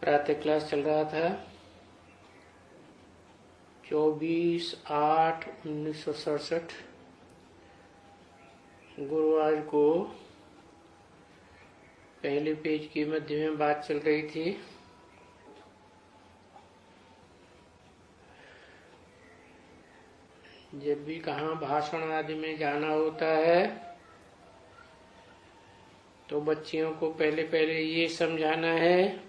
प्रातः क्लास चल रहा था 24/8/1967 गुरुवार को। पहले पेज के मध्य में बात चल रही थी जब भी कहाँ भाषण आदि में जाना होता है तो बच्चियों को पहले पहले ये समझाना है।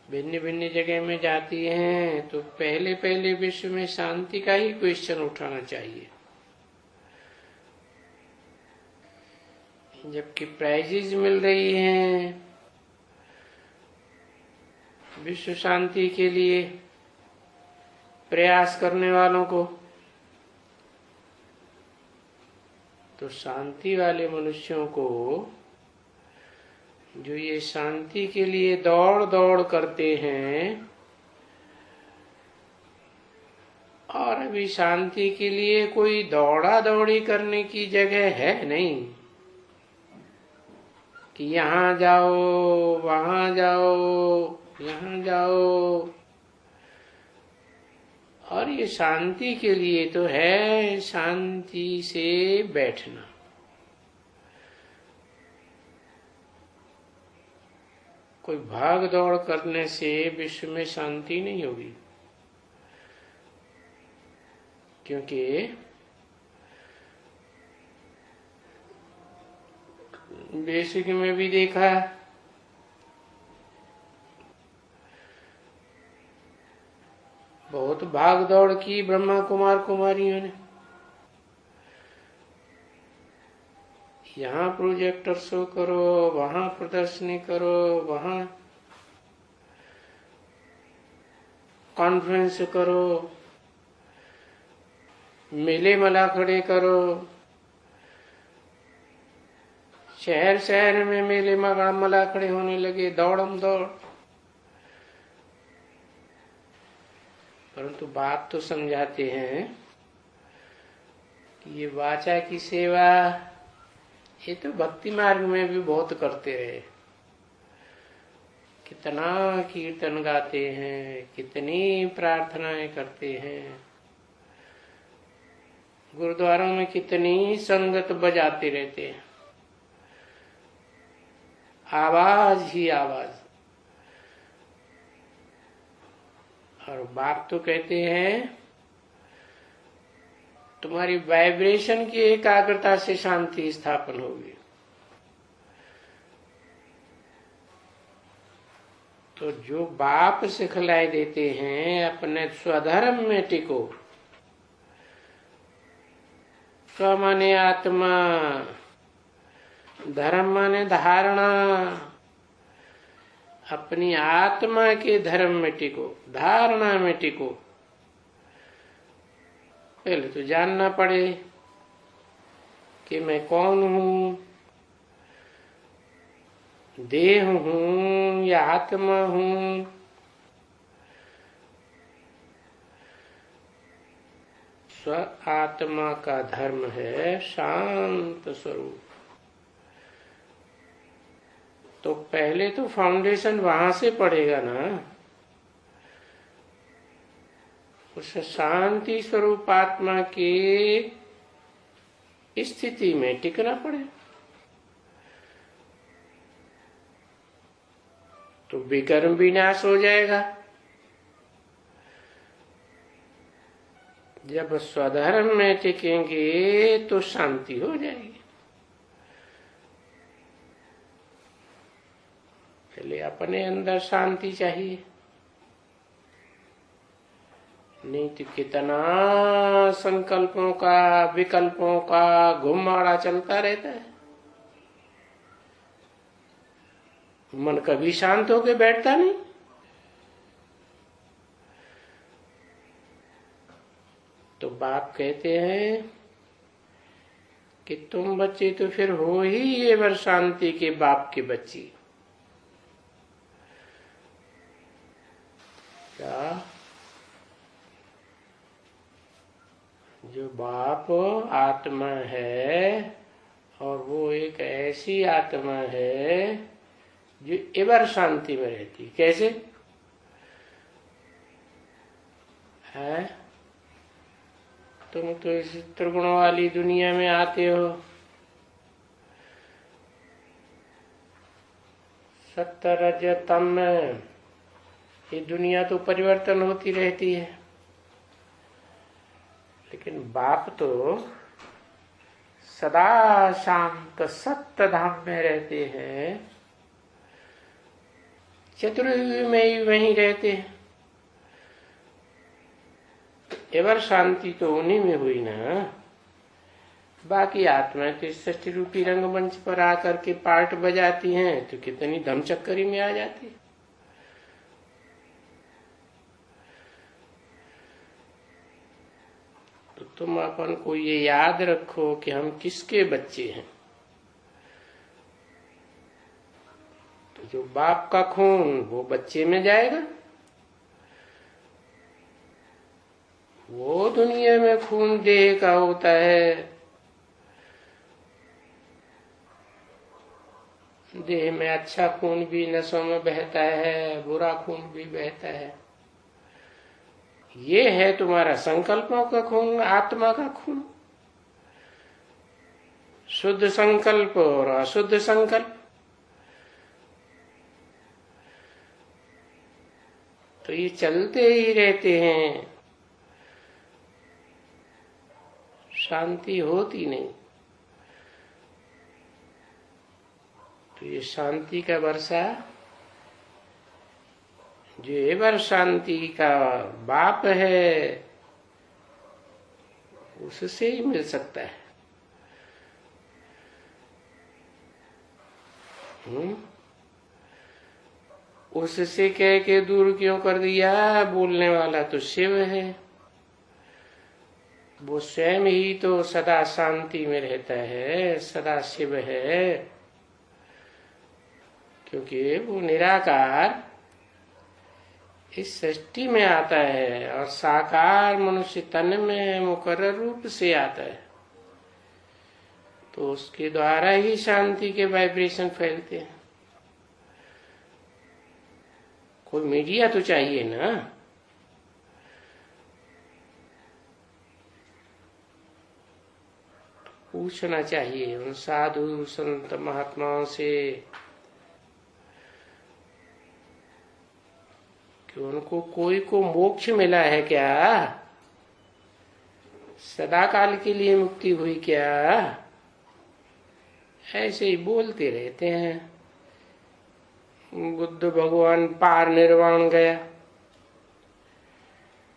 भिन्न भिन्न जगह में जाती हैं तो पहले पहले विश्व में शांति का ही क्वेश्चन उठाना चाहिए, जबकि प्राइजेज मिल रही हैं विश्व शांति के लिए प्रयास करने वालों को। तो शांति वाले मनुष्यों को जो ये शांति के लिए दौड़ दौड़ करते हैं, और अभी शांति के लिए कोई दौड़ा दौड़ी करने की जगह है नहीं कि यहाँ जाओ वहां जाओ यहाँ जाओ। और ये शांति के लिए तो है शांति से बैठना। कोई भाग दौड़ करने से विश्व में शांति नहीं होगी, क्योंकि बेसिक में भी देखा बहुत भाग दौड़ की ब्रह्मा कुमार कुमारियों ने। यहाँ प्रोजेक्टर शो करो, वहां प्रदर्शनी करो, वहां कॉन्फ्रेंस करो, मेले मला खड़े करो। शहर शहर में मेले मला खड़े होने लगे, दौड़म दौड़। परंतु बात तो समझाते हैं कि ये वाचा की सेवा ये तो भक्ति मार्ग में भी बहुत करते रहे। कितना कीर्तन गाते हैं, कितनी प्रार्थनाएं करते हैं, गुरुद्वारों में कितनी संगत बजाते रहते हैं, आवाज ही आवाज। और बाप तो कहते हैं तुम्हारी वाइब्रेशन की एकाग्रता से शांति स्थापन होगी। तो जो बाप सिखलाई देते हैं अपने स्वधर्म में टिको। स्व माने आत्मा, धर्म माने धारणा। अपनी आत्मा के धर्म में टिको, धारणा में टिको। पहले तो जानना पड़े कि मैं कौन हूँ, देह हूँ या आत्मा हूँ। स्व आत्मा का धर्म है शांत स्वरूप। तो पहले तो फाउंडेशन वहां से पड़ेगा ना, उस शांति स्वरूप आत्मा की स्थिति में टिकना पड़े। तो विकर्म विनाश हो जाएगा। जब स्वधर्म में टिकेंगे तो शांति हो जाएगी। पहले अपने अंदर शांति चाहिए, नहीं तो कितना संकल्पों का विकल्पों का घुमाड़ा चलता रहता है। मन कभी शांत होके बैठता नहीं। तो बाप कहते हैं कि तुम बच्चे तो फिर हो ही ये वर शांति के बाप की बच्ची। क्या जो बाप आत्मा है और वो एक ऐसी आत्मा है जो एवर शांति में रहती है। कैसे है? तुम तो इस त्रिगुणों वाली दुनिया में आते हो, सत्य रज तम में ये दुनिया तो परिवर्तन होती रहती है, लेकिन बाप तो सदा शांत सत्य धाम में रहते हैं, चतुर्युग में ही वहीं रहते हैं। एवर शांति तो उन्हीं में हुई ना। बाकी आत्मा तो षष्ठी रूपी रंगमंच पर आकर के पार्ट बजाती हैं तो कितनी धमचक्करी में आ जाती है। तो तुम अपन को ये याद रखो कि हम किसके बच्चे हैं। तो जो बाप का खून वो बच्चे में जाएगा, वो दुनिया में खून देह का होता है। देह में अच्छा खून भी नसों में बहता है, बुरा खून भी बहता है। ये है तुम्हारा संकल्पों का खून, आत्मा का खून। शुद्ध संकल्प और अशुद्ध संकल्प। तो ये चलते ही रहते हैं, शांति होती नहीं। तो ये शांति का वर्षा जो एवर शांति का बाप है उससे ही मिल सकता है। उससे कह के दूर क्यों कर दिया? बोलने वाला तो शिव है, वो स्वयं ही तो सदा शांति में रहता है, सदा शिव है, क्योंकि वो निराकार इस सृष्टि में आता है और साकार मनुष्य तन में मुकर्रर रूप से आता है। तो उसके द्वारा ही शांति के वाइब्रेशन फैलते हैं। कोई मीडिया तो चाहिए ना। पूछना चाहिए उन साधु संत महात्माओं से कि उनको कोई को मोक्ष मिला है क्या? सदा काल के लिए मुक्ति हुई क्या? ऐसे ही बोलते रहते हैं। बुद्ध भगवान पार निर्वाण गया।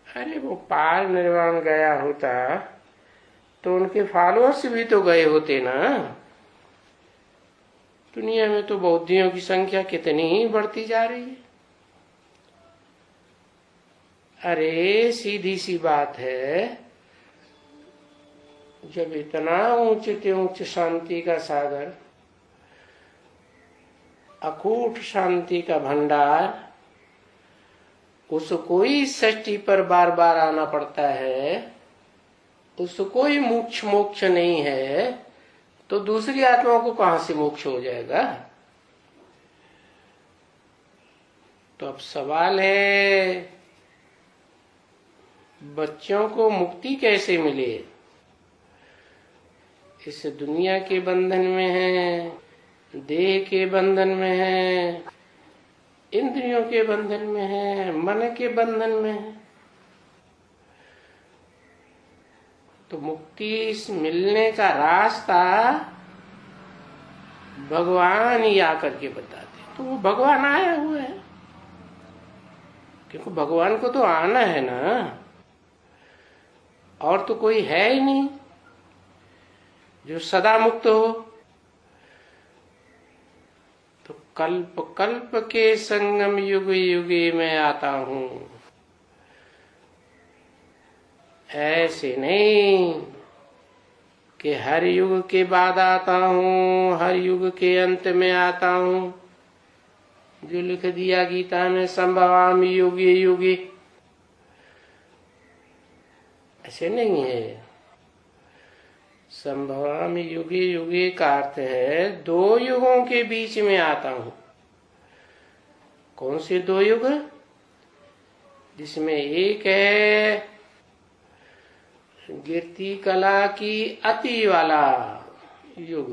अरे वो पार निर्वाण गया होता तो उनके फॉलोअर्स भी तो गए होते ना। दुनिया में तो बौद्धियों की संख्या कितनी ही बढ़ती जा रही है। अरे सीधी सी बात है, जब इतना ऊंचे ऊंचे शांति का सागर, अकूट शांति का भंडार, उसको ही सृष्टि पर बार बार आना पड़ता है, उसको ही मोक्ष नहीं है, तो दूसरी आत्माओं को कहां से मोक्ष हो जाएगा? तो अब सवाल है बच्चों को मुक्ति कैसे मिले? इस दुनिया के बंधन में है, देह के बंधन में है, इंद्रियों के बंधन में है, मन के बंधन में है। तो मुक्ति मिलने का रास्ता भगवान ही आकर के बताते। तो वो भगवान आया हुआ है, क्योंकि भगवान को तो आना है ना, और तो कोई है ही नहीं जो सदा मुक्त हो। तो कल्प कल्प के संगम युग युगे मैं आता हूं, ऐसे नहीं कि हर युग के बाद आता हूं, हर युग के अंत में आता हूं। जो लिख दिया गीता में संभवामि युगे युगे, ऐसे नहीं है। संभवामि युगे युगे का अर्थ है 2 युगों के बीच में आता हूं। कौन से दो युग? जिसमें एक है कीर्ति कला की अति वाला युग,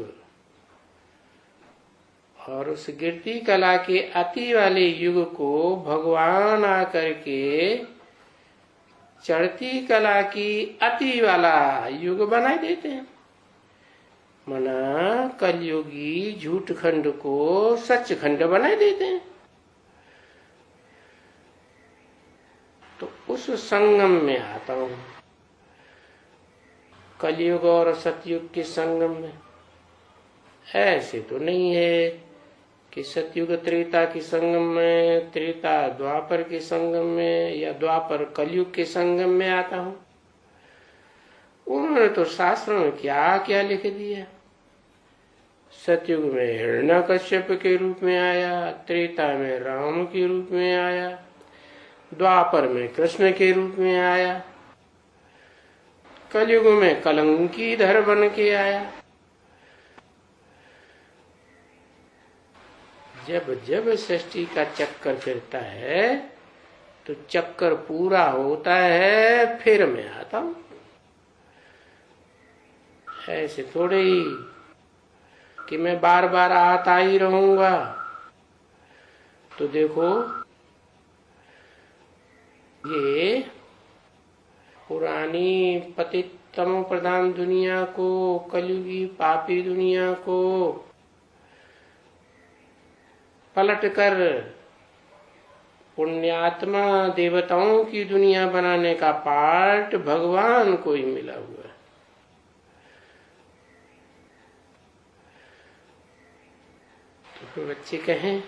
और उस कीर्ति कला के अति वाले युग को भगवान आकर के चढ़ती कला की अति वाला युग बना देते हैं। मना कलयुगी झूठ खंड को सच खंड बना देते हैं। तो उस संगम में आता हूं, कलयुग और सतयुग के संगम में। ऐसे तो नहीं है कि सतयुग त्रेता के संगम में, त्रेता द्वापर के संगम में, या द्वापर कलयुग के संगम में आता हूं। उन्होंने तो शास्त्रों में क्या क्या लिख दिया। सतयुग में हिरण्यकश्यप के रूप में आया, त्रेता में राम के रूप में आया, द्वापर में कृष्ण के रूप में आया, कलयुग में कलंकीधर बन के आया। जब जब सृष्टि का चक्कर फिरता है तो चक्कर पूरा होता है, फिर मैं आता हूं। ऐसे थोड़े ही कि मैं बार बार आता ही रहूंगा। तो देखो, ये पुरानी पतित तमो प्रधान दुनिया को, कलयुगी पापी दुनिया को पलटकर पुण्यात्मा देवताओं की दुनिया बनाने का पार्ट भगवान को ही मिला हुआ है। तो फिर बच्चे कहें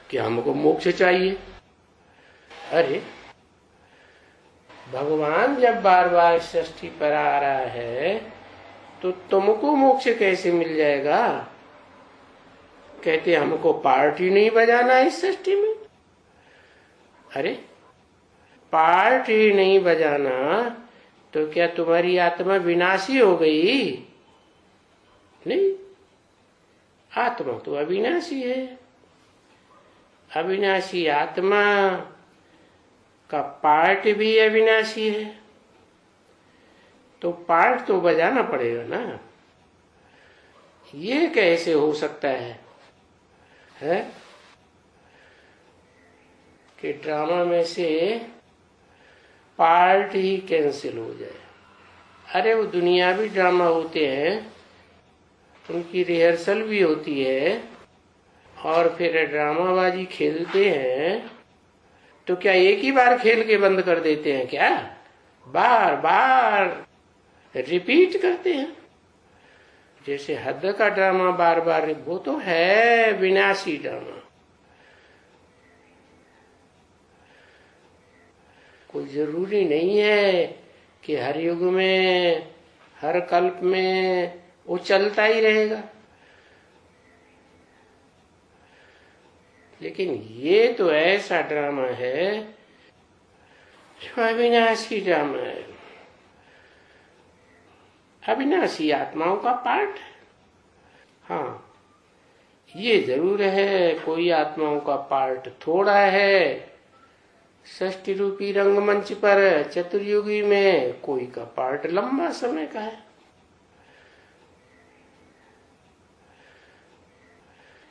कि हमको मोक्ष चाहिए। अरे भगवान जब बार बार सृष्टि पर आ रहा है तो तुमको मोक्ष कैसे मिल जाएगा? कहते हमको पार्टी नहीं बजाना इस सृष्टि में। अरे पार्ट ही नहीं बजाना तो क्या तुम्हारी आत्मा विनाशी हो गई? नहीं, आत्मा तो अविनाशी है। अविनाशी आत्मा का पार्ट भी अविनाशी है, तो पार्ट तो बजाना पड़ेगा ना। ये कैसे हो सकता है कि ड्रामा में से पार्ट ही कैंसिल हो जाए? अरे वो दुनियावी ड्रामा होते हैं, उनकी रिहर्सल भी होती है और फिर ड्रामाबाजी खेलते हैं। तो क्या एक ही बार खेल के बंद कर देते हैं क्या? बार बार रिपीट करते हैं। जैसे हद का ड्रामा बार बार, वो तो है विनाशी ड्रामा। कोई जरूरी नहीं है कि हर युग में, हर कल्प में वो चलता ही रहेगा। लेकिन ये तो ऐसा ड्रामा है जो अविनाशी ड्रामा है। अविनाशी आत्माओं का पार्ट है। हाँ, ये जरूर है, कोई आत्माओं का पार्ट थोड़ा है। षष्टि रूपी रंगमंच पर चतुर्युगी में कोई का पार्ट लंबा समय का है।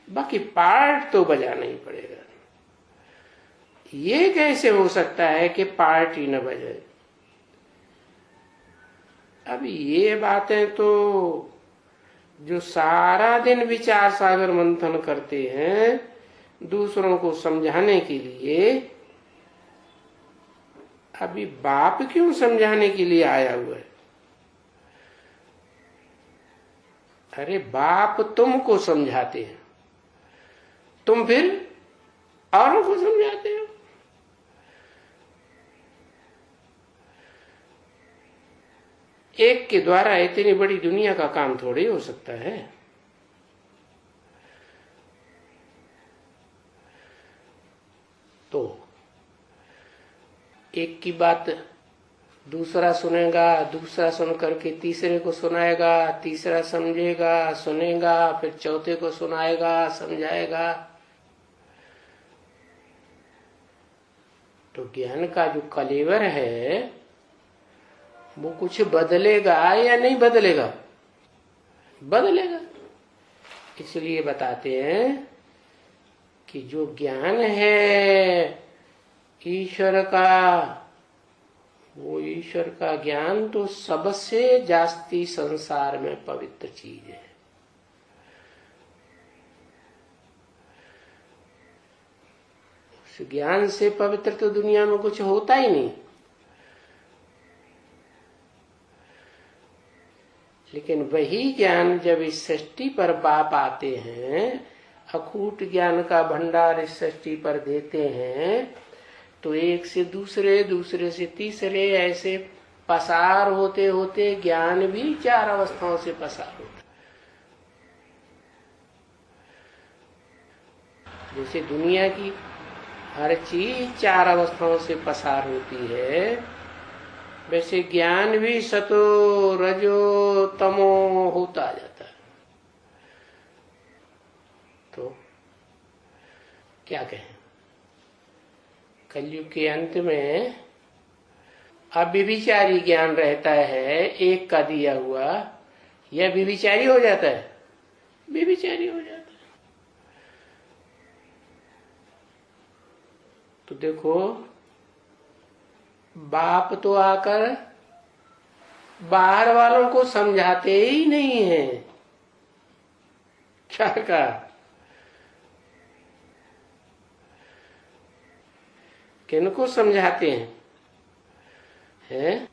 बाकी पार्ट तो बजाना ही पड़ेगा। ये कैसे हो सकता है कि पार्ट ही न बजाए? अब ये बातें तो जो सारा दिन विचार सागर मंथन करते हैं दूसरों को समझाने के लिए, अभी बाप क्यों समझाने के लिए आया हुआ है? अरे बाप तुमको समझाते हैं, तुम फिर औरों को समझाते हो। एक के द्वारा इतनी बड़ी दुनिया का काम थोड़ी हो सकता है। तो एक की बात दूसरा सुनेगा, दूसरा सुन करके तीसरे को सुनाएगा, तीसरा समझेगा, सुनेगा, फिर चौथे को सुनाएगा, समझाएगा। तो ज्ञान का जो कलेवर है वो कुछ बदलेगा या नहीं बदलेगा? बदलेगा। इसलिए बताते हैं कि जो ज्ञान है ईश्वर का, वो ईश्वर का ज्ञान तो सबसे जास्ती संसार में पवित्र चीज है। उस ज्ञान से पवित्र तो दुनिया में कुछ होता ही नहीं। लेकिन वही ज्ञान जब इस सृष्टि पर बाप आते हैं, अखूट ज्ञान का भंडार इस सृष्टि पर देते हैं, तो एक से दूसरे, दूसरे से तीसरे, ऐसे पसार होते होते ज्ञान भी 4 अवस्थाओं से पसार होता। जैसे दुनिया की हर चीज 4 अवस्थाओं से पसार होती है, वैसे ज्ञान भी सतो रजो तमो होता जाता है। तो क्या कहें, कलयुग के अंत में अव्यभिचारी ज्ञान रहता है, एक का दिया हुआ, यह व्यभिचारी हो जाता है, व्यभिचारी हो जाता है। तो देखो, बाप तो आकर बाहर वालों को समझाते ही नहीं है। क्या कहा? किनको समझाते हैं?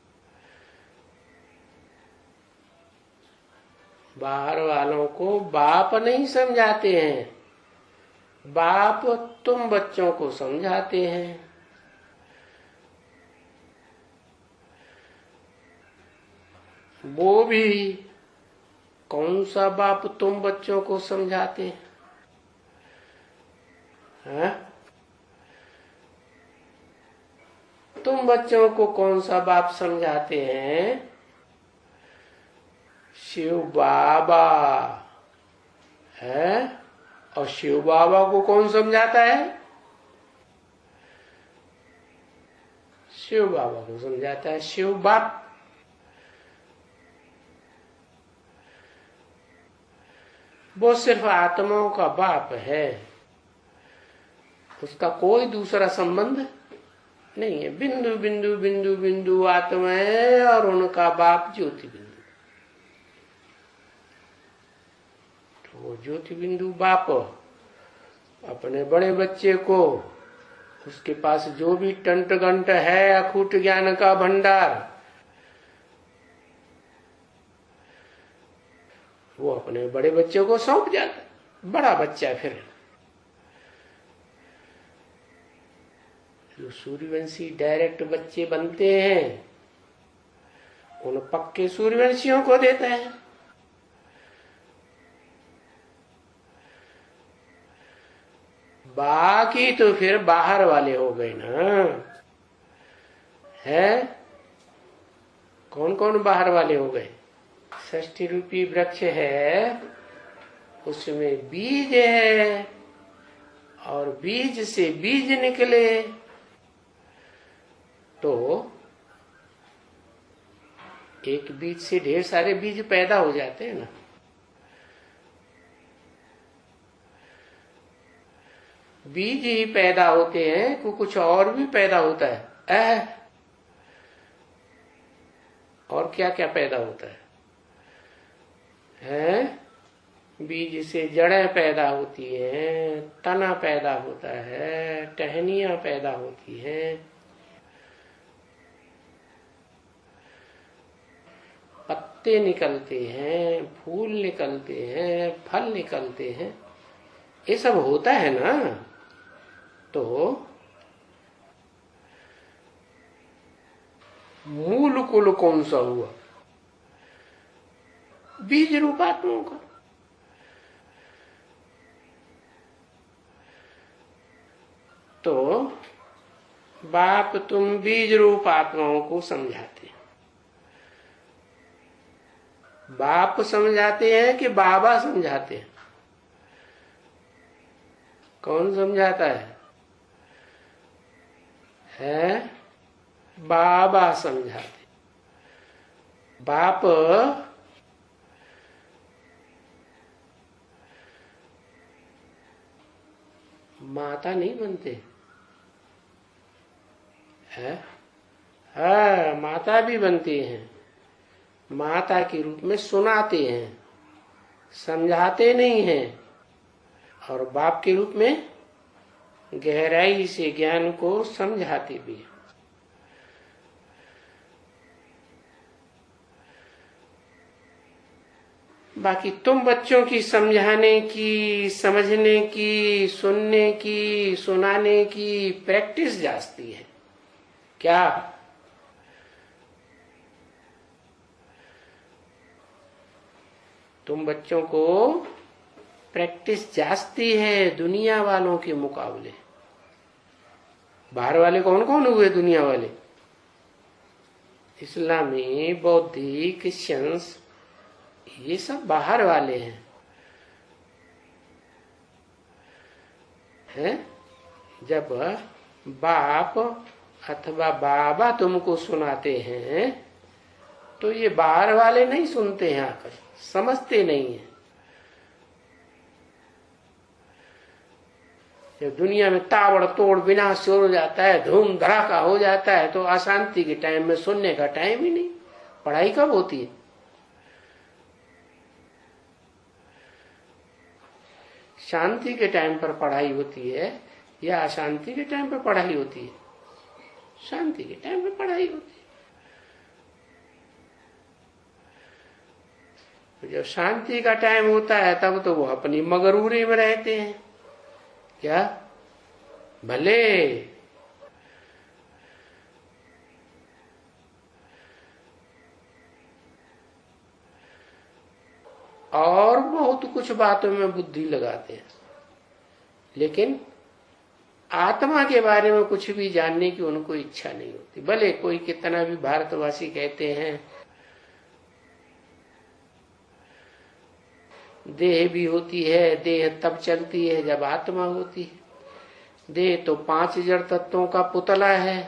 बाहर वालों को बाप नहीं समझाते हैं, बाप तुम बच्चों को समझाते हैं। वो भी कौन सा बाप तुम बच्चों को समझाते हैं? तुम बच्चों को कौन सा बाप समझाते हैं? शिव बाबा है। और शिव बाबा को कौन समझाता है? शिव बाबा को समझाता है शिव बाप। वो सिर्फ आत्माओं का बाप है, उसका कोई दूसरा संबंध नहीं है। बिंदु बिंदु बिंदु बिंदु आत्मा है और उनका बाप ज्योति बिंदु। तो वो ज्योति बिंदु बाप अपने बड़े बच्चे को, उसके पास जो भी टंट गंट है अखूट ज्ञान का भंडार, वो अपने बड़े बच्चे को सौंप जाता। बड़ा बच्चा फिर जो सूर्यवंशी डायरेक्ट बच्चे बनते हैं, उन पक्के सूर्यवंशियों को देता है। बाकी तो फिर बाहर वाले हो गए ना। है कौन कौन बाहर वाले हो गए? षष्ठी रूपी वृक्ष है, उसमें बीज है और बीज से बीज निकले, तो एक बीज से ढेर सारे बीज पैदा हो जाते हैं ना। बीज ही पैदा होते हैं, कुछ और भी पैदा होता है। और क्या क्या पैदा होता है? बीज से जड़ें पैदा होती हैं, तना पैदा होता है, टहनियां पैदा होती हैं, पत्ते निकलते हैं, फूल निकलते हैं, फल निकलते हैं। ये सब होता है ना। तो मूल कुल कौन सा हुआ? बीज रूपात्माओं का। तो बाप तुम बीज रूप आत्माओं को समझाते हैं। बाप समझाते हैं कि बाबा समझाते हैं? कौन समझाता है? बाबा समझाते। बाप माता नहीं बनते है? हाँ, माता भी बनती हैं। माता के रूप में सुनाते हैं, समझाते नहीं हैं। और बाप के रूप में गहराई से ज्ञान को समझाते भी हैं। बाकी तुम बच्चों की समझाने की, समझने की, सुनने की, सुनाने की प्रैक्टिस जास्ती है क्या? तुम बच्चों को प्रैक्टिस जास्ती है दुनिया वालों के मुकाबले। बाहर वाले कौन कौन हुए दुनिया वाले? इस्लामी, बौद्धी, क्रिश्चियंस, ये सब बाहर वाले हैं। जब बाप अथवा बाबा तुमको सुनाते हैं तो ये बाहर वाले नहीं सुनते हैं, आकर समझते नहीं है। जब दुनिया में ताबड़तोड़ विनाश हो जाता है, धूम धड़ाका हो जाता है, तो अशांति के टाइम में सुनने का टाइम ही नहीं। पढ़ाई कब होती है? शांति के टाइम पर पढ़ाई होती है या अशांति के टाइम पर पढ़ाई होती है? शांति के टाइम पर पढ़ाई होती है। तो जब शांति का टाइम होता है तब तो वो अपनी मगरूरी में रहते हैं। क्या भले और बहुत कुछ बातों में बुद्धि लगाते हैं, लेकिन आत्मा के बारे में कुछ भी जानने की उनको इच्छा नहीं होती। भले कोई कितना भी भारतवासी कहते हैं देह भी होती है, देह तब चलती है जब आत्मा होती है। देह तो 5 जड़ तत्वों का पुतला है,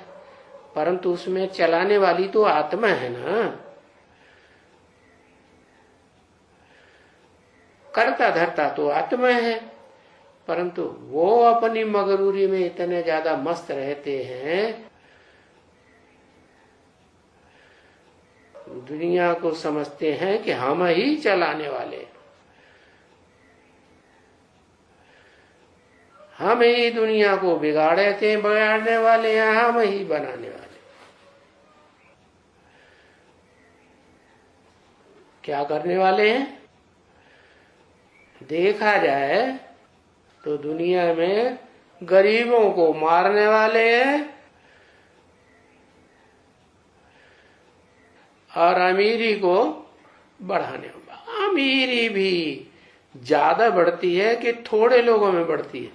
परंतु उसमें चलाने वाली तो आत्मा है ना। करता धरता तो आत्मा है, परंतु वो अपनी मगरूरी में इतने ज्यादा मस्त रहते हैं, दुनिया को समझते हैं कि हम ही चलाने वाले, हम ही दुनिया को बिगाड़ने वाले हैं, हम ही बनाने वाले। क्या करने वाले हैं? देखा जाए तो दुनिया में गरीबों को मारने वाले हैं और अमीरी को बढ़ाने वाले। अमीरी भी ज्यादा बढ़ती है कि थोड़े लोगों में बढ़ती है?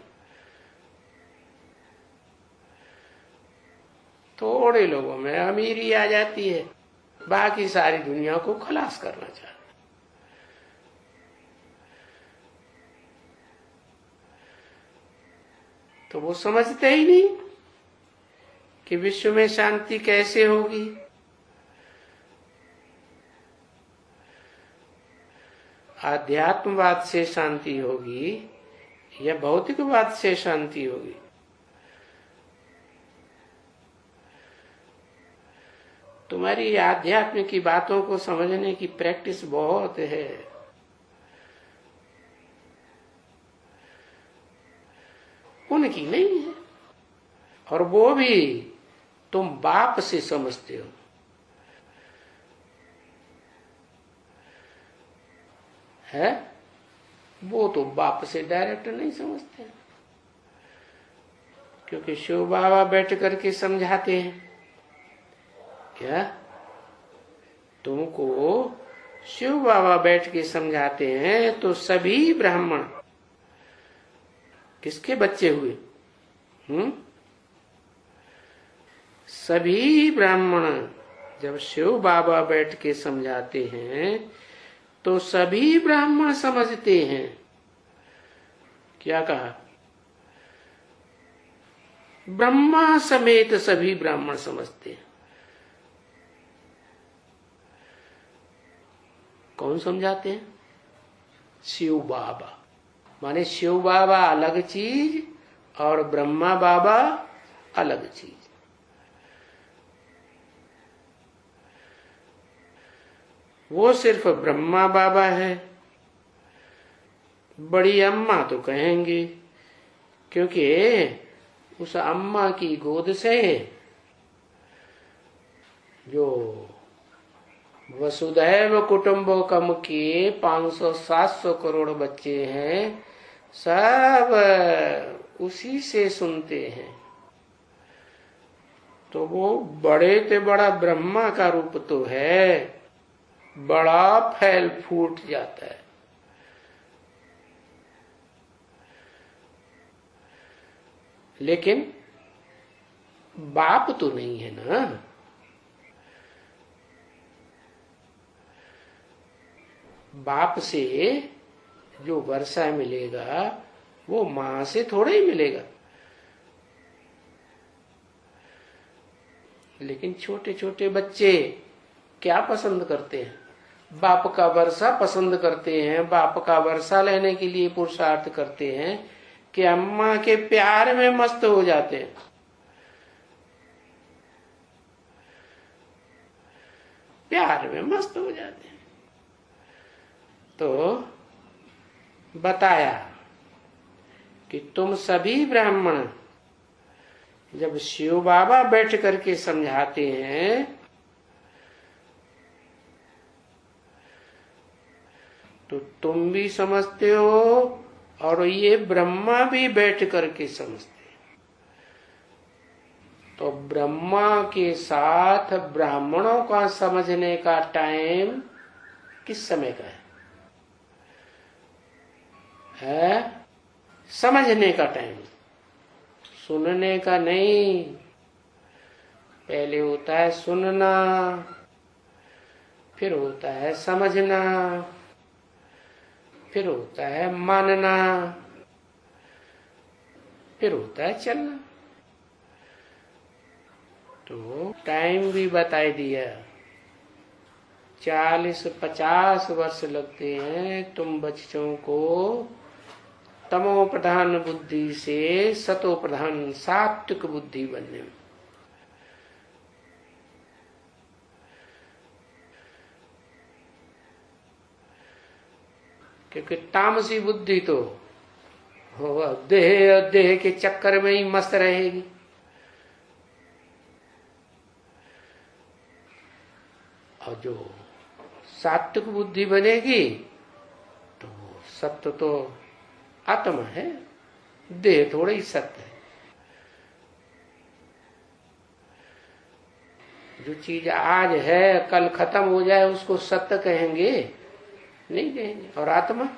थोड़े लोगों में अमीरी आ जाती है, बाकी सारी दुनिया को खलास करना चाहते। तो वो समझते ही नहीं कि विश्व में शांति कैसे होगी। आध्यात्मवाद से शांति होगी या भौतिकवाद से शांति होगी? तुम्हारी आध्यात्म की बातों को समझने की प्रैक्टिस बहुत है। उनकी नहीं है, और वो भी तुम बाप से समझते हो। है वो तो बाप से डायरेक्ट नहीं समझते, क्योंकि शिव बाबा बैठ करके समझाते हैं। क्या तुमको शिव बाबा बैठ के समझाते हैं तो सभी ब्राह्मण किसके बच्चे हुए? सभी ब्राह्मण जब शिव बाबा बैठ के समझाते हैं तो सभी ब्राह्मण समझते हैं। क्या कहा? ब्रह्मा समेत सभी ब्राह्मण समझते हैं। कौन समझाते हैं? शिव बाबा। माने शिव बाबा अलग चीज और ब्रह्मा बाबा अलग चीज। वो सिर्फ ब्रह्मा बाबा है। बड़ी अम्मा तो कहेंगे, क्योंकि उस अम्मा की गोद से जो वसुधैव कुटुंबकम के 500-700 करोड़ बच्चे हैं, सब उसी से सुनते हैं। तो वो बड़े से बड़ा ब्रह्मा का रूप तो है, बड़ा फैल फूट जाता है। लेकिन बाप तो नहीं है ना। बाप से जो वर्षा मिलेगा वो मां से थोड़ा ही मिलेगा। लेकिन छोटे छोटे बच्चे क्या पसंद करते हैं? बाप का वर्षा पसंद करते हैं, बाप का वर्षा लेने के लिए पुरुषार्थ करते हैं कि अम्मा के प्यार में मस्त हो जाते हैं। प्यार में मस्त हो जाते हैं। तो बताया कि तुम सभी ब्राह्मण जब शिव बाबा बैठ करके समझाते हैं तो तुम भी समझते हो और ये ब्रह्मा भी बैठ करके समझते हैं। तो ब्रह्मा के साथ ब्राह्मणों का समझने का टाइम किस समय का है? समझने का टाइम, सुनने का नहीं। पहले होता है सुनना, फिर होता है समझना, फिर होता है मानना, फिर होता है चलना। तो टाइम भी बता दिया, 40-50 वर्ष लगते हैं तुम बच्चों को तमो प्रधान बुद्धि से सतो प्रधान सात्विक बुद्धि बनने में। क्योंकि तामसी बुद्धि तो देह के चक्कर में ही मस्त रहेगी। और जो सात्विक बुद्धि बनेगी तो सत्य तो आत्मा है, देह थोड़ा ही सत्य है। जो चीज आज है कल खत्म हो जाए उसको सत्य कहेंगे? नहीं कहेंगे। और आत्मा,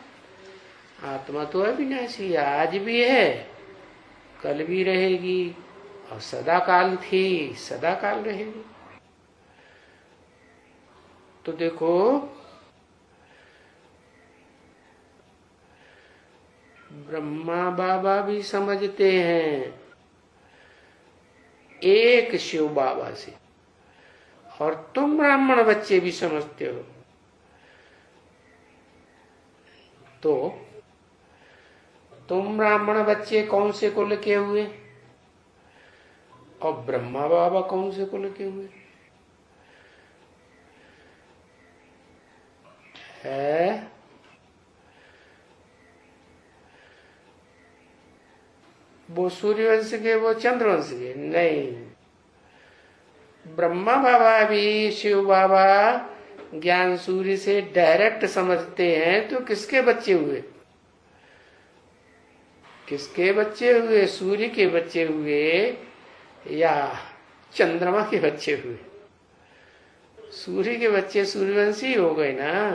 आत्मा तो अविनाशी, आज भी है, कल भी रहेगी और सदा काल थी, सदा काल रहेगी। तो देखो ब्रह्मा बाबा भी समझते हैं एक शिव बाबा से, और तुम ब्राह्मण बच्चे भी समझते हो। तो तुम ब्राह्मण बच्चे कौन से कुल के हुए और ब्रह्मा बाबा कौन से कुल के हुए? है वो सूर्यवंश के, वो चंद्रवंश के? नहीं। ब्रह्मा बाबा भी शिव बाबा ज्ञान सूर्य से डायरेक्ट समझते हैं। तो किसके बच्चे हुए? किसके बच्चे हुए? सूर्य के बच्चे हुए या चंद्रमा के बच्चे हुए? सूर्य के बच्चे सूर्यवंशी हो गए ना।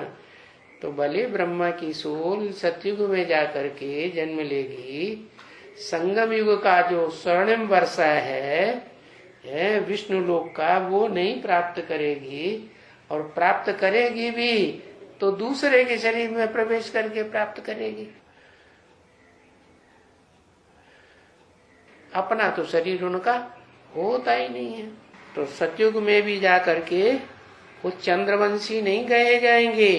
तो भले ब्रह्मा की सोल सतयुग में जाकर के जन्म लेगी, संगम युग का जो स्वर्णिम वर्षा है है विष्णु लोक का वो नहीं प्राप्त करेगी, और प्राप्त करेगी भी तो दूसरे के शरीर में प्रवेश करके प्राप्त करेगी। अपना तो शरीर उनका होता ही नहीं है। तो सतयुग में भी जा करके वो चंद्रवंशी नहीं गए जाएंगे।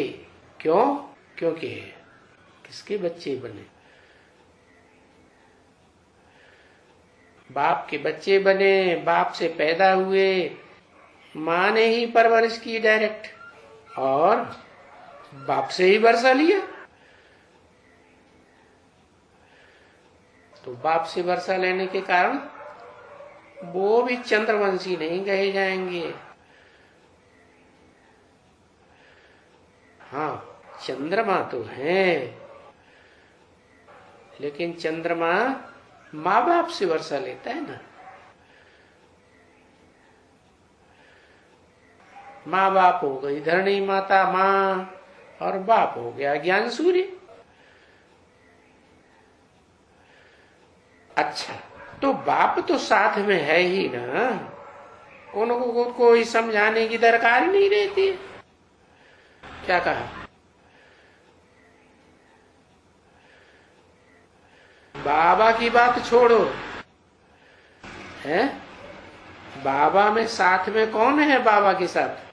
क्यों? क्योंकि किसके बच्चे बने? बाप के बच्चे बने, बाप से पैदा हुए, माँ ने ही परवरिश की डायरेक्ट, और बाप से ही वर्षा लिया। तो बाप से वर्षा लेने के कारण वो भी चंद्रवंशी नहीं कहे जाएंगे। हाँ, चंद्रमा तो है, लेकिन चंद्रमा माँ बाप से वर्षा लेता है ना। माँ बाप हो गई धरणी माता माँ, और बाप हो गया ज्ञान सूर्य। अच्छा, तो बाप तो साथ में है ही ना, उनको कोई समझाने की दरकार नहीं रहती है। क्या कहा? बाबा की बात छोड़ो, है बाबा में साथ में कौन है? बाबा के साथ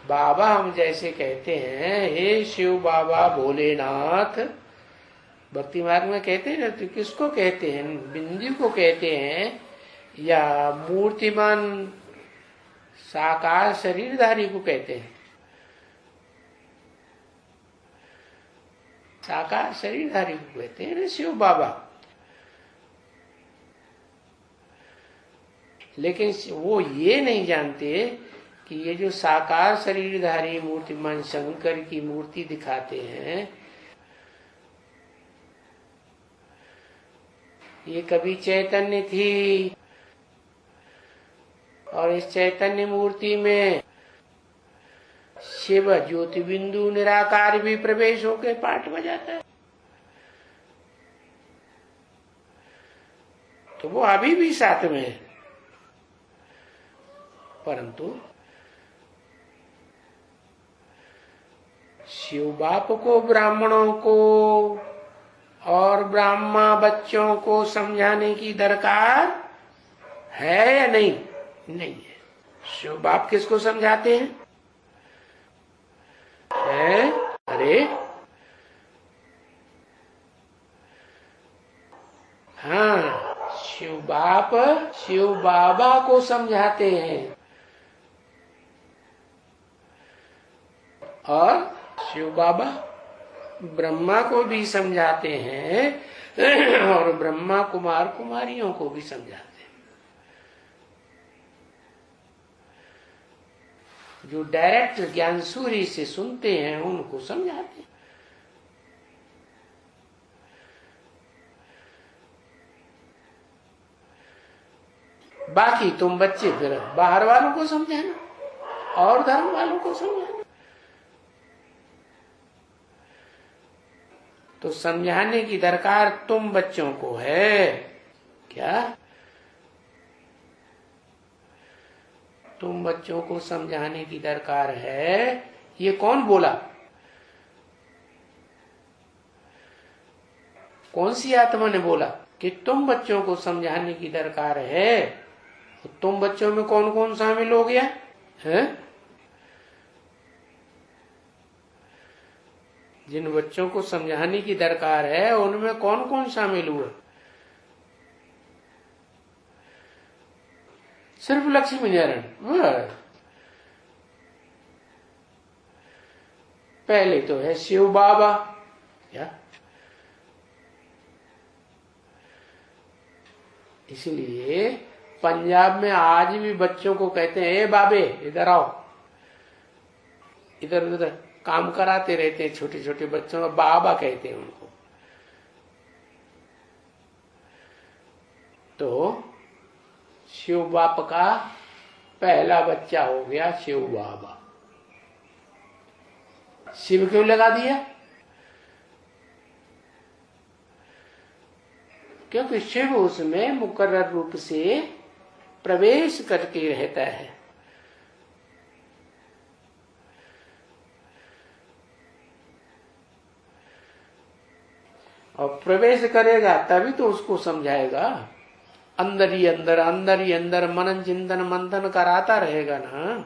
बाबा हम जैसे कहते हैं हे शिव बाबा भोलेनाथ, भक्ति मार्ग में कहते हैं ना, तो किसको कहते हैं? बिंदु को कहते हैं, या मूर्तिमान साकार शरीरधारी को कहते हैं? साकार शरीरधारी को कहते हैं ना शिव बाबा। लेकिन वो ये नहीं जानते कि ये जो साकार शरीरधारी मूर्तिमान शंकर की मूर्ति दिखाते हैं, ये कभी चैतन्य थी, और इस चैतन्य मूर्ति में शिव ज्योति बिंदु निराकार भी प्रवेश होकर पाठ बजाता है। तो वो अभी भी साथ में है, परंतु शिव बाप को, ब्राह्मणों को और ब्राह्मण बच्चों को समझाने की दरकार है या नहीं? नहीं है। शिव बाप किसको समझाते हैं? अरे हाँ, शिव बाप शिव बाबा को समझाते हैं, और शिव बाबा ब्रह्मा को भी समझाते हैं, और ब्रह्मा कुमार कुमारियों को भी समझाते हैं। जो डायरेक्ट ज्ञान सूर्य से सुनते हैं उनको समझाते हैं। बाकी तुम बच्चे फिर बाहर वालों को समझाना और धर्म वालों को समझाना। तो समझाने की दरकार तुम बच्चों को है क्या? तुम बच्चों को समझाने की दरकार है। ये कौन बोला? कौन सी आत्मा ने बोला कि तुम बच्चों को समझाने की दरकार है? तो तुम बच्चों में कौन कौन शामिल हो गया है? जिन बच्चों को समझाने की दरकार है उनमें कौन कौन शामिल हुआ? सिर्फ लक्ष्मी नारायण। पहले तो है शिव बाबा। क्या? इसलिए पंजाब में आज भी बच्चों को कहते हैं ए बाबे इधर आओ, इधर उधर काम कराते रहते हैं। छोटे छोटे बच्चों का बाबा कहते हैं उनको। तो शिव बाप का पहला बच्चा हो गया शिव बाबा। शिव क्यों लगा दिया? क्योंकि शिव उसमें मुकर्रर रूप से प्रवेश करके रहता है। और प्रवेश करेगा तभी तो उसको समझाएगा। अंदर ही अंदर, अंदर ही अंदर मनन चिंतन मंथन कराता रहेगा ना।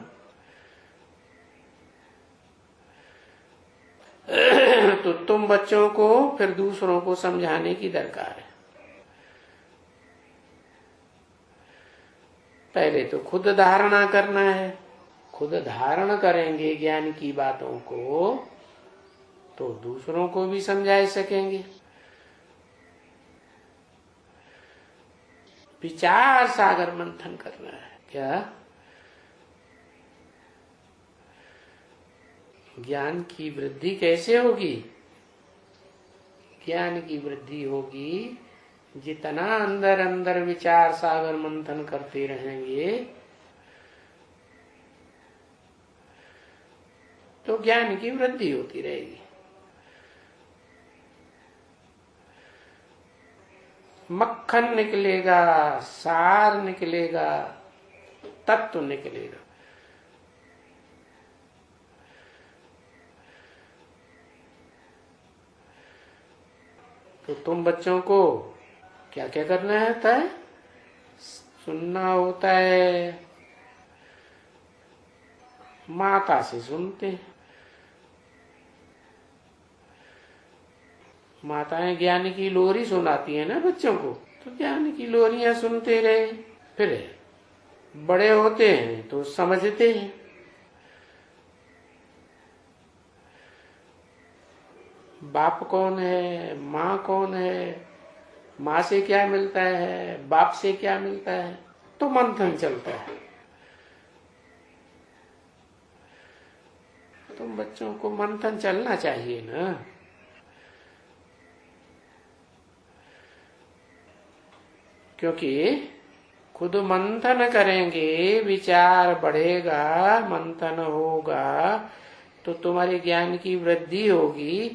तो तुम बच्चों को फिर दूसरों को समझाने की दरकार है। पहले तो खुद धारणा करना है। खुद धारण करेंगे ज्ञान की बातों को तो दूसरों को भी समझा सकेंगे। विचार सागर मंथन करना है। क्या ज्ञान की वृद्धि कैसे होगी? ज्ञान की वृद्धि होगी जितना अंदर अंदर विचार सागर मंथन करते रहेंगे तो ज्ञान की वृद्धि होती रहेगी। मक्खन निकलेगा, सार निकलेगा, तत्व निकलेगा। तो तुम बच्चों को क्या क्या करना होता है? सुनना होता है। माता से सुनते, माताएं ज्ञान की लोरी सुनाती है ना बच्चों को, तो ज्ञान की लोरियां सुनते रहे। फिर बड़े होते हैं तो समझते हैं। बाप कौन है, माँ कौन है, माँ से क्या मिलता है, बाप से क्या मिलता है, तो मंथन चलता है। तुम बच्चों को मंथन चलना चाहिए ना। क्योंकि खुद मंथन करेंगे, विचार बढ़ेगा, मंथन होगा तो तुम्हारे ज्ञान की वृद्धि होगी।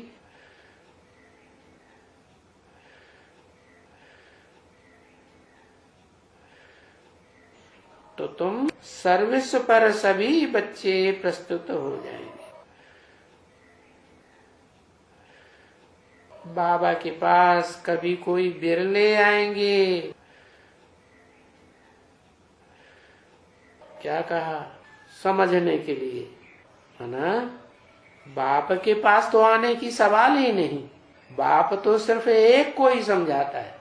तो तुम सर्विस पर सभी बच्चे प्रस्तुत हो जाएंगे। बाबा के पास कभी कोई बिरले आएंगे। क्या कहा? समझने के लिए, है ना। बाप के पास तो आने की सवाल ही नहीं। बाप तो सिर्फ एक को ही समझाता है।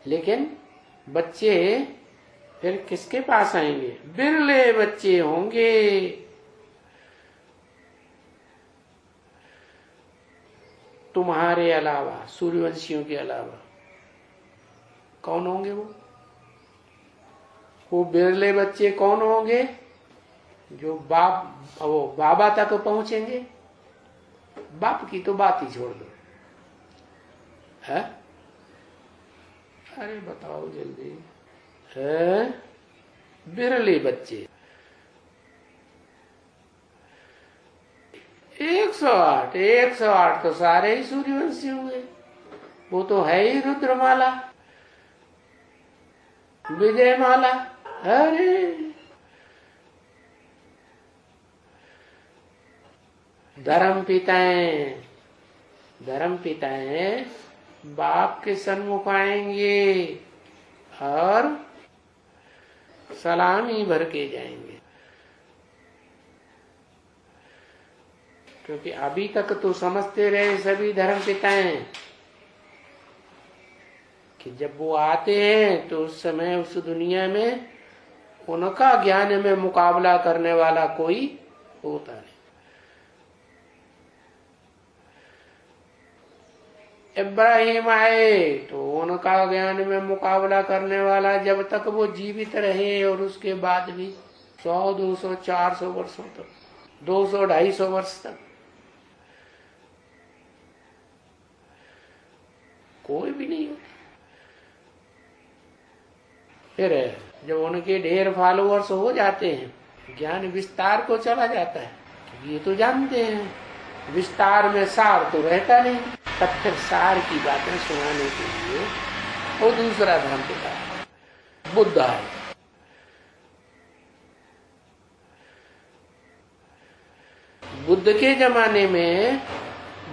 लेकिन बच्चे फिर किसके पास आएंगे? बिरले बच्चे होंगे। तुम्हारे अलावा, सूर्यवंशियों के अलावा कौन होंगे वो बिरले बच्चे कौन होंगे जो वो बाबा तक पहुंचेंगे? बाप की तो बात ही छोड़ दो, है? अरे बताओ जल्दी। है बिरले बच्चे 108 तो सारे ही सूर्यवंशी हुए। वो तो है ही रुद्रमाला, विजयमाला। अरे धर्म पिताएं बाप के सन्मुख आएंगे और सलामी भर के जाएंगे। क्योंकि अभी तक तो समझते रहे सभी धर्म पिताएं कि जब वो आते हैं तो उस समय उस दुनिया में उनका ज्ञान में मुकाबला करने वाला कोई होता नहीं। इब्राहिम आए तो उनका ज्ञान में मुकाबला करने वाला जब तक वो जीवित रहे, और उसके बाद भी 100, 200, 400 वर्षों तक, 200, 250 वर्ष तक कोई भी नहीं होता। फिर जब उनके ढेर फॉलोअर्स हो जाते हैं, ज्ञान विस्तार को चला जाता है, ये तो जानते हैं विस्तार में सार तो रहता नहीं, तब फिर सार की बातें सुनाने के लिए वो दूसरा धर्म पिता बुद्ध है। बुद्ध के जमाने में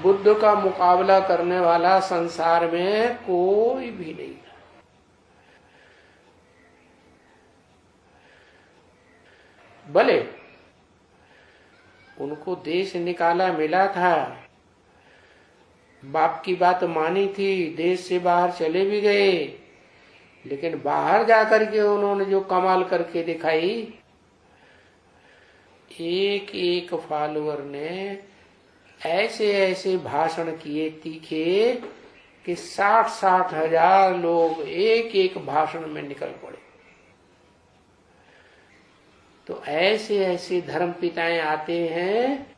बुद्ध का मुकाबला करने वाला संसार में कोई भी नहीं था। भले उनको देश निकाला मिला था, बाप की बात मानी थी, देश से बाहर चले भी गए, लेकिन बाहर जाकर के उन्होंने जो कमाल करके दिखाई, एक एक फॉलोअर ने ऐसे ऐसे भाषण किए तीखे कि 60-60 हजार लोग एक एक भाषण में निकल पड़े। तो ऐसे ऐसे धर्म पिताएं आते हैं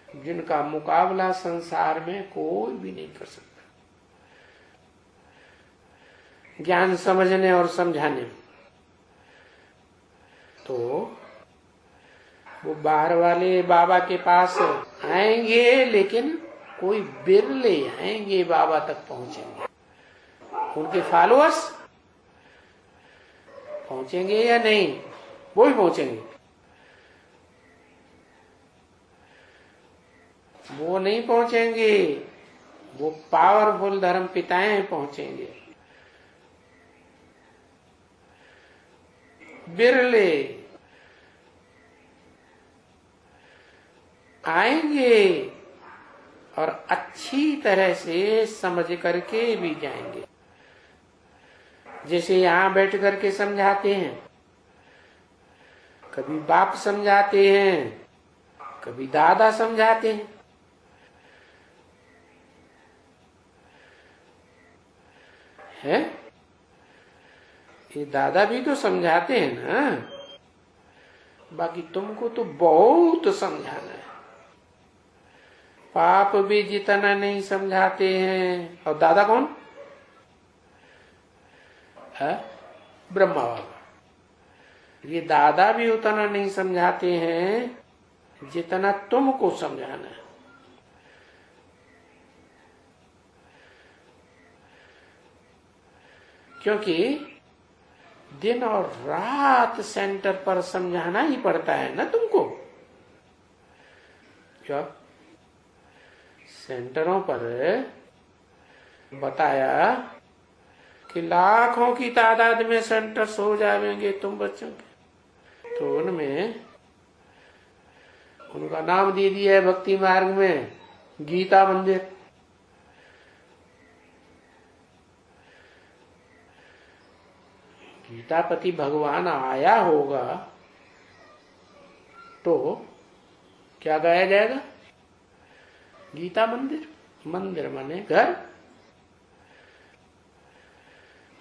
जिनका मुकाबला संसार में कोई भी नहीं कर सकता ज्ञान समझने और समझाने में। तो वो बाहर वाले बाबा के पास आएंगे, लेकिन कोई बिरले आएंगे बाबा तक पहुंचेंगे। उनके फॉलोअर्स पहुंचेंगे या नहीं, वो भी पहुंचेंगे। वो नहीं पहुंचेंगे, वो पावरफुल धर्म पिताएं पहुंचेंगे। बिरले आएंगे और अच्छी तरह से समझ करके भी जाएंगे। जैसे यहां बैठ करके समझाते हैं, कभी बाप समझाते हैं, कभी दादा समझाते हैं। है ये दादा भी तो समझाते हैं ना, बाकी तुमको तो बहुत समझाना है। पाप भी जितना नहीं समझाते हैं, और दादा कौन है? ब्रह्मा बाबा। ये दादा भी उतना नहीं समझाते हैं जितना तुमको समझाना है। क्योंकि दिन और रात सेंटर पर समझाना ही पड़ता है ना तुमको। क्या सेंटरों पर बताया कि लाखों की तादाद में सेंटर्स हो जाएंगे तुम बच्चों के, तो उनमें उनका नाम दे दिया है भक्ति मार्ग में गीता मंदिर। गीतापति भगवान आया होगा तो क्या गाया जाएगा? गीता मंदिर। मंदिर माने घर,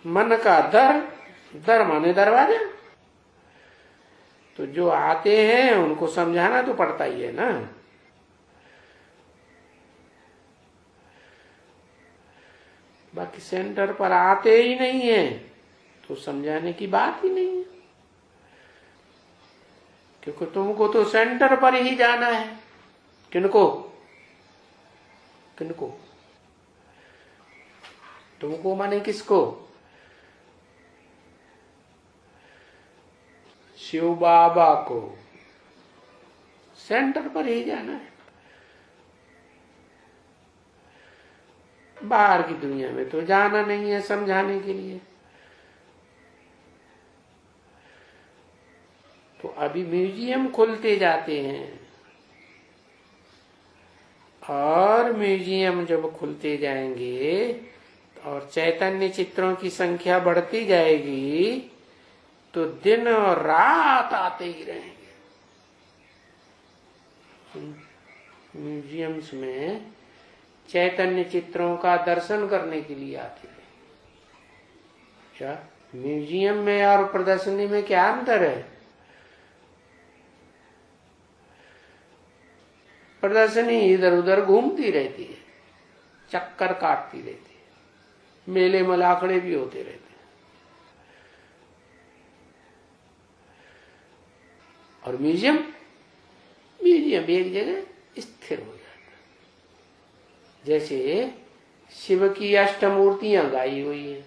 मन का दर, दर माने दरवाजा। तो जो आते हैं उनको समझाना तो पड़ता ही है ना। बाकी सेंटर पर आते ही नहीं है तो समझाने की बात ही नहीं है, क्योंकि तुमको तो सेंटर पर ही जाना है। किनको किनको? तुमको माने किसको? शिव बाबा को सेंटर पर ही जाना है। बाहर की दुनिया में तो जाना नहीं है समझाने के लिए। तो अभी म्यूजियम खुलते जाते हैं, और म्यूजियम जब खुलते जाएंगे और चैतन्य चित्रों की संख्या बढ़ती जाएगी तो दिन और रात आते ही रहेंगे। म्यूजियम्स में चैतन्य चित्रों का दर्शन करने के लिए आते हैं। क्या म्यूजियम में और प्रदर्शनी में क्या अंतर है? प्रदर्शनी इधर उधर घूमती रहती है, चक्कर काटती रहती है, मेले मलाखड़े भी होते रहते हैं। और म्यूजियम म्यूजियम भी एक जगह स्थिर हो जाता। जैसे शिव की अष्टमूर्तियां गाई हुई हैं,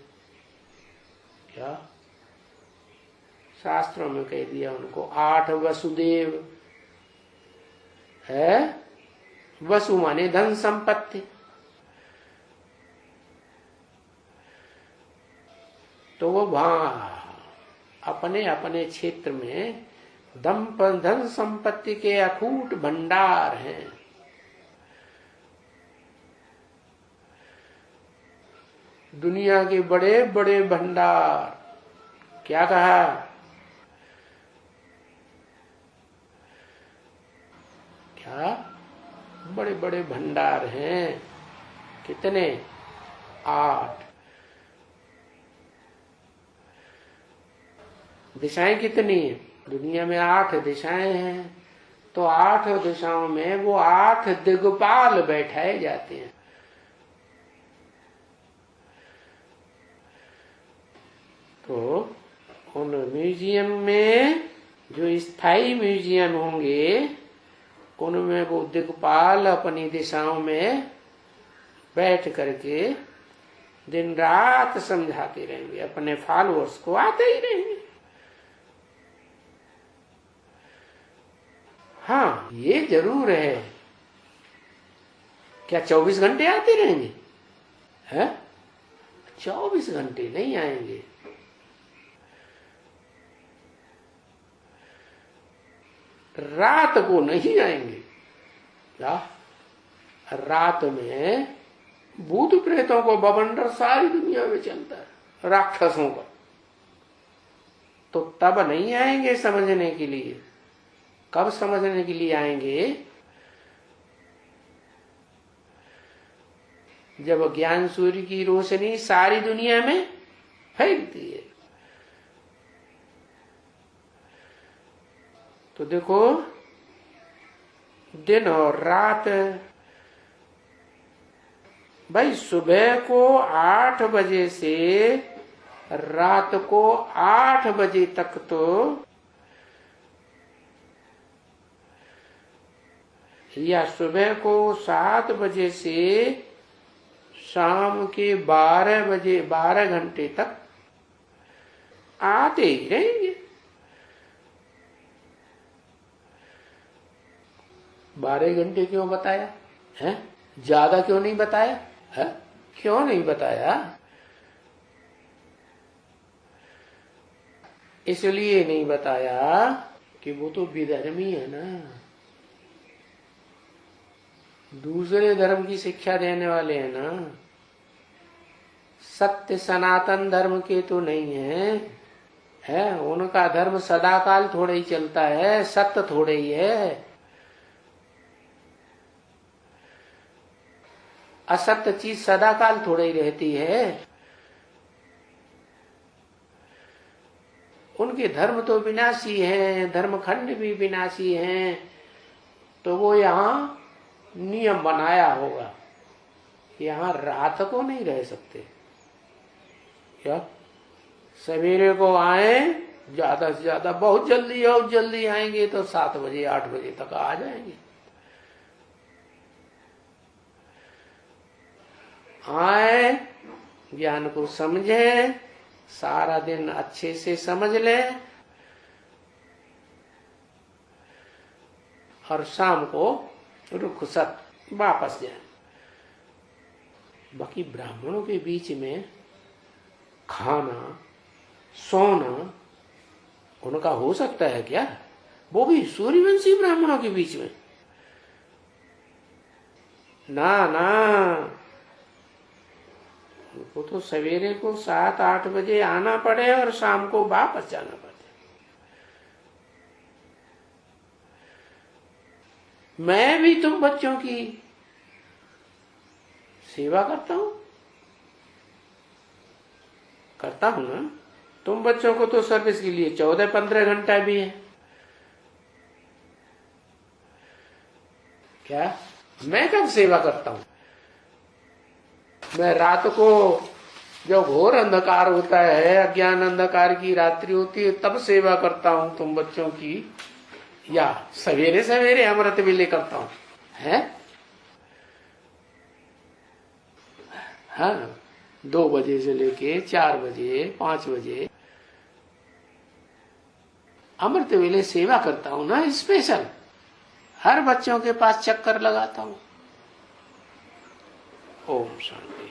क्या शास्त्रों में कह दिया उनको, 8 वसुदेव है। वसु माने धन संपत्ति। तो वो वहां अपने अपने क्षेत्र में धन संपत्ति के अकूट भंडार हैं। दुनिया के बड़े बड़े भंडार, क्या कहा, क्या बड़े बड़े भंडार हैं। कितने? 8। दिशाएं कितनी है? दुनिया में 8 दिशाएं हैं। तो 8 दिशाओं में वो 8 दिग्पाल बैठाए जाते हैं। तो उन म्यूजियम में जो स्थायी म्यूजियम होंगे उनमें वो दिग्पाल अपनी दिशाओं में बैठ करके दिन रात समझाते रहेंगे, अपने फॉलोअर्स को आते ही रहेंगे। हाँ, ये जरूर है। क्या 24 घंटे आते रहेंगे? है 24 घंटे नहीं आएंगे। रात को नहीं आएंगे। क्या? रात में भूत प्रेतों को बवंडर सारी दुनिया में चलता है, राक्षसों का। तो तब नहीं आएंगे समझने के लिए। कब समझने के लिए आएंगे? जब ज्ञान सूर्य की रोशनी सारी दुनिया में फैलती है। तो देखो, दिन और रात, भाई सुबह को 8 बजे से रात को 8 बजे तक तो या सुबह को 7 बजे से शाम के 12 बजे 12 घंटे तक आते ही रहेंगे। 12 घंटे क्यों बताया है? ज्यादा क्यों नहीं बताया है? क्यों नहीं बताया? इसलिए नहीं बताया कि वो तो विधर्मी है ना, दूसरे धर्म की शिक्षा देने वाले हैं ना। सत्य सनातन धर्म के तो नहीं है, उनका धर्म सदाकाल थोड़ा ही चलता है, सत्य थोड़े ही है। असत्य चीज सदाकाल थोड़ा ही रहती है। उनके धर्म तो विनाशी हैं, धर्मखंड भी विनाशी हैं। तो वो यहाँ नियम बनाया होगा, यहाँ रात को नहीं रह सकते। क्या सवेरे को आए, ज्यादा से ज्यादा बहुत जल्दी आएंगे तो 7 बजे 8 बजे तक आ जाएंगे। आए, ज्ञान को समझे, सारा दिन अच्छे से समझ ले, और शाम को रुखसत वापस जाए। बाकी ब्राह्मणों के बीच में खाना सोना उनका हो सकता है क्या? वो भी सूर्यवंशी ब्राह्मणों के बीच में? ना, उनको तो सवेरे को 7-8 बजे आना पड़े और शाम को वापस जाना पड़े। मैं भी तुम बच्चों की सेवा करता हूं ना। तुम बच्चों को तो सर्विस के लिए 14-15 घंटा भी है। क्या मैं कब सेवा करता हूं? मैं रात को जब घोर अंधकार होता है, अज्ञान अंधकार की रात्रि होती है, तब सेवा करता हूं तुम बच्चों की। या सवेरे सवेरे अमृत वेले करता हूं है। हाँ, 2 बजे से लेके 4 बजे 5 बजे अमृत वेले सेवा करता हूं ना, स्पेशल हर बच्चों के पास चक्कर लगाता हूं। ओम शांति।